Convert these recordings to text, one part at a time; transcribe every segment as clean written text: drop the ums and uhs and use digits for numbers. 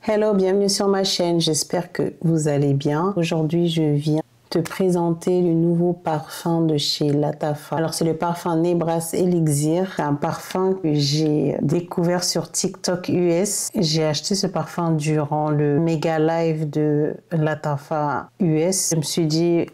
Hello, bienvenue sur ma chaîne, j'espère que vous allez bien. Aujourd'hui, je viens te présenter le nouveau parfum de chez Lattafa. Alors, c'est le parfum Nebras Elixir. C'est un parfum que j'ai découvert sur TikTok US. J'ai acheté ce parfum durant le méga live de Lattafa US. Je me suis dit...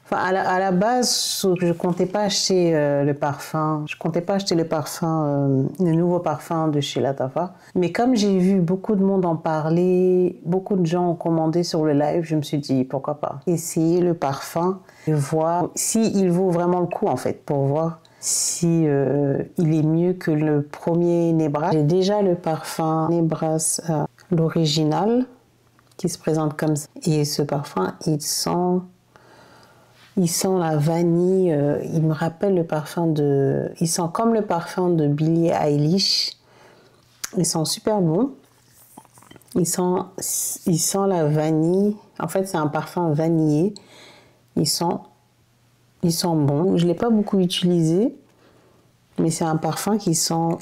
Enfin, à la base, je comptais pas acheter le parfum. Je comptais pas acheter le nouveau parfum de chez Lattafa. Mais comme j'ai vu beaucoup de monde en parler, beaucoup de gens ont commandé sur le live, je me suis dit pourquoi pas essayer le parfum et voir s'il vaut vraiment le coup en fait, pour voir si il est mieux que le premier Nebras. J'ai déjà le parfum Nebras, l'original, qui se présente comme ça. Et ce parfum, il sent la vanille, il me rappelle le parfum de... Il sent comme le parfum de Billie Eilish. Il sent super bon. Il sent la vanille. En fait, c'est un parfum vanillé. Il sent bon. Je ne l'ai pas beaucoup utilisé, mais c'est un parfum qui sent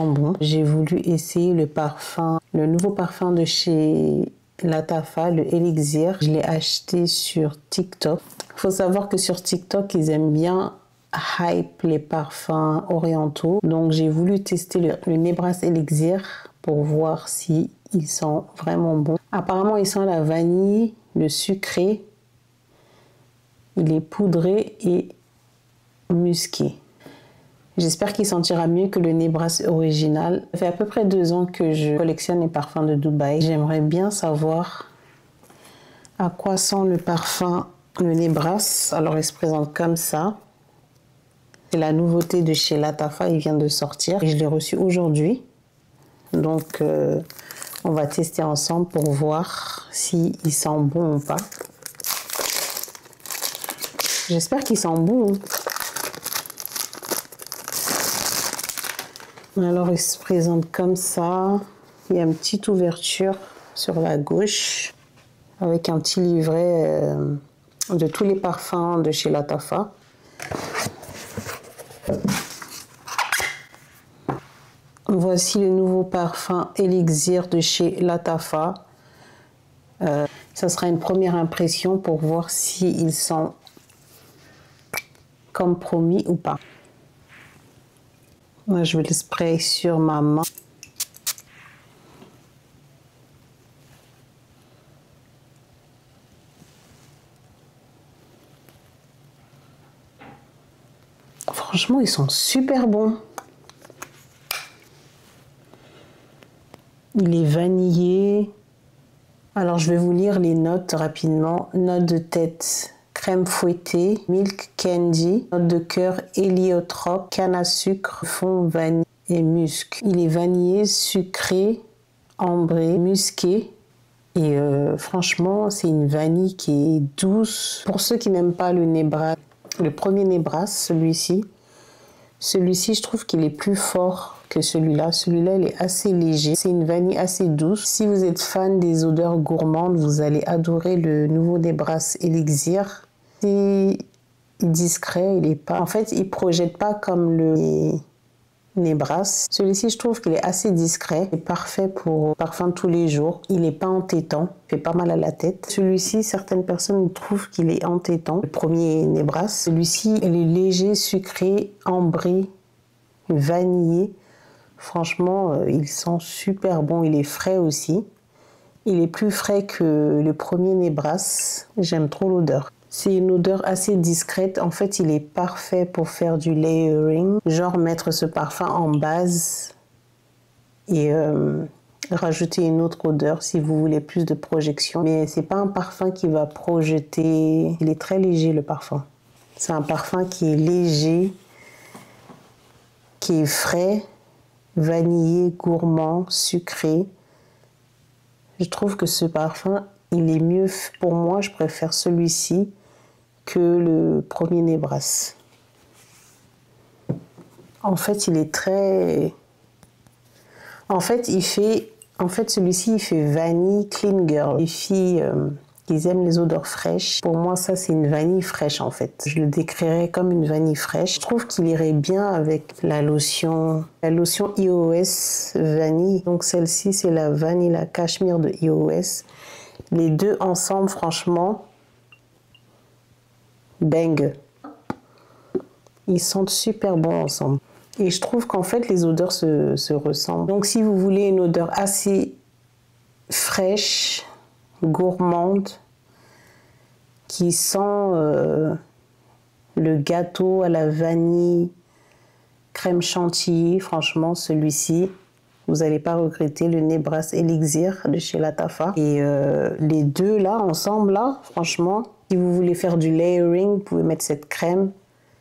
bon. J'ai voulu essayer le nouveau parfum de chez Lattafa, le Elixir. Je l'ai acheté sur TikTok. Il faut savoir que sur TikTok, ils aiment bien hype les parfums orientaux. Donc, j'ai voulu tester le Nebras Elixir pour voir si il sent vraiment bon. Apparemment, il sent la vanille, le sucré. Il est poudré et musqué. J'espère qu'il sentira mieux que le Nebras original. Ça fait à peu près 2 ans que je collectionne les parfums de Dubaï. J'aimerais bien savoir à quoi sent le parfum, le Nebras. Alors, il se présente comme ça. C'est la nouveauté de chez Lattafa, il vient de sortir. Et je l'ai reçu aujourd'hui. Donc, on va tester ensemble pour voir s'il sent bon ou pas. J'espère qu'il sent bon. Alors, il se présente comme ça. Il y a une petite ouverture sur la gauche avec un petit livret de tous les parfums de chez Lattafa. Voici le nouveau parfum Elixir de chez Lattafa. Ça sera une première impression pour voir s'il sent comme promis ou pas. Moi, je vais le spray sur ma main. Franchement, ils sont super bons. Il est vanillé. Alors, je vais vous lire les notes rapidement. Note de tête, crème fouettée, milk candy. Note de cœur, héliotrope, canne à sucre, fond, vanille et musc. Il est vanillé, sucré, ambré, musqué. Et franchement, c'est une vanille qui est douce. Pour ceux qui n'aiment pas le Nebras, le premier Nebras, celui-ci, je trouve qu'il est plus fort que celui-là. Celui-là, il est assez léger. C'est une vanille assez douce. Si vous êtes fan des odeurs gourmandes, vous allez adorer le nouveau Nebras Elixir. C'est discret, il est pas... En fait, il projette pas comme le Nebras. Celui-ci, je trouve qu'il est assez discret. C'est parfait pour parfum de tous les jours. Il n'est pas entêtant. Il fait pas mal à la tête. Celui-ci, certaines personnes trouvent qu'il est entêtant. Le premier Nebras. Celui-ci, il est léger, sucré, ambré, vanillé. Franchement, il sent super bon. Il est frais aussi. Il est plus frais que le premier Nebras. J'aime trop l'odeur. C'est une odeur assez discrète. En fait, il est parfait pour faire du layering. Genre mettre ce parfum en base et rajouter une autre odeur si vous voulez plus de projection. Mais c'est pas un parfum qui va projeter. Il est très léger, le parfum. C'est un parfum qui est léger, qui est frais, vanillé, gourmand, sucré. Je trouve que ce parfum, il est mieux. Pour moi, je préfère celui-ci que le premier Nebras. En fait, il est très... En fait, celui-ci, il fait vanille clean girl. Les filles qu'ils aiment les odeurs fraîches. Pour moi, ça, c'est une vanille fraîche, en fait. Je le décrirais comme une vanille fraîche. Je trouve qu'il irait bien avec la lotion iOS vanille. Donc, celle-ci, c'est la Vanilla Cashmere de iOS. Les deux ensemble, franchement, bang. Ils sentent super bon ensemble. Et je trouve qu'en fait, les odeurs se ressemblent. Donc, si vous voulez une odeur assez fraîche, gourmande, qui sent le gâteau à la vanille, crème chantilly, franchement, celui-ci, vous n'allez pas regretter, le Nebras Elixir de chez Lattafa. Et les deux là, ensemble, là, franchement, si vous voulez faire du layering, vous pouvez mettre cette crème,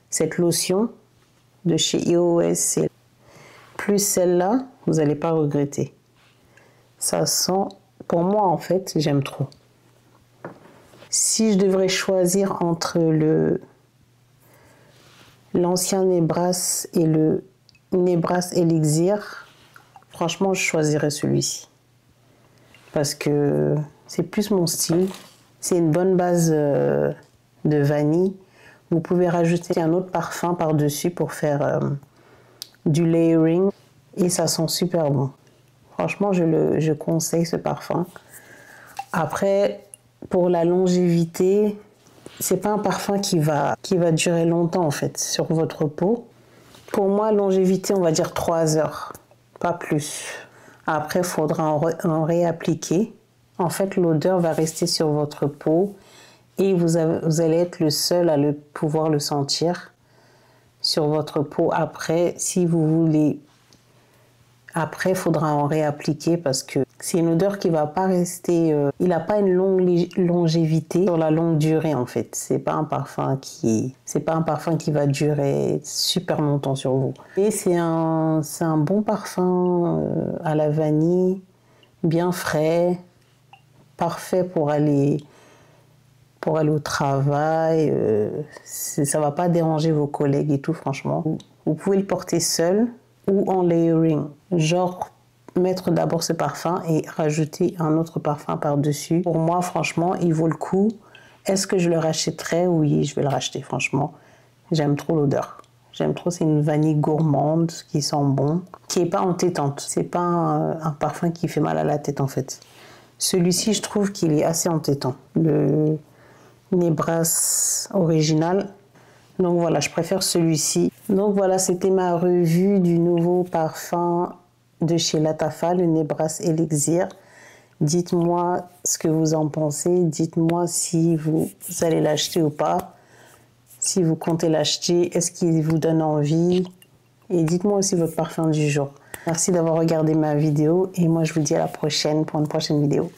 cette lotion de chez iOS, plus celle-là, vous n'allez pas regretter. Ça sent, pour moi en fait, j'aime trop. Si je devrais choisir entre l'ancien Nebras et le Nebras Elixir, franchement, je choisirais celui-ci. Parce que c'est plus mon style. C'est une bonne base de vanille. Vous pouvez rajouter un autre parfum par-dessus pour faire du layering. Et ça sent super bon. Franchement, je conseille ce parfum. Après, pour la longévité, c'est pas un parfum qui va durer longtemps en fait sur votre peau. Pour moi, longévité, on va dire 3 heures, pas plus. Après, il faudra en réappliquer. En fait, l'odeur va rester sur votre peau et vous allez être le seul à pouvoir le sentir sur votre peau. Après, si vous voulez, après, il faudra en réappliquer parce que c'est une odeur qui va pas rester, il n'a pas une longue longévité sur la longue durée en fait. C'est pas un parfum qui va durer super longtemps sur vous. Et c'est un bon parfum à la vanille, bien frais, parfait pour aller au travail. Ça va pas déranger vos collègues et tout, franchement. Vous pouvez le porter seul ou en layering, genre mettre d'abord ce parfum et rajouter un autre parfum par-dessus. Pour moi, franchement, il vaut le coup. Est-ce que je le rachèterai? Oui, je vais le racheter, franchement. J'aime trop l'odeur. J'aime trop, c'est une vanille gourmande qui sent bon, qui n'est pas entêtante. C'est pas un parfum qui fait mal à la tête, en fait. Celui-ci, je trouve qu'il est assez entêtant. Le Nebras original. Donc voilà, je préfère celui-ci. Donc voilà, c'était ma revue du nouveau parfum de chez Lattafa, le Nebras Elixir. Dites-moi ce que vous en pensez. Dites-moi si vous allez l'acheter ou pas. Si vous comptez l'acheter, est-ce qu'il vous donne envie? Et dites-moi aussi votre parfum du jour. Merci d'avoir regardé ma vidéo et moi je vous dis à la prochaine pour une prochaine vidéo.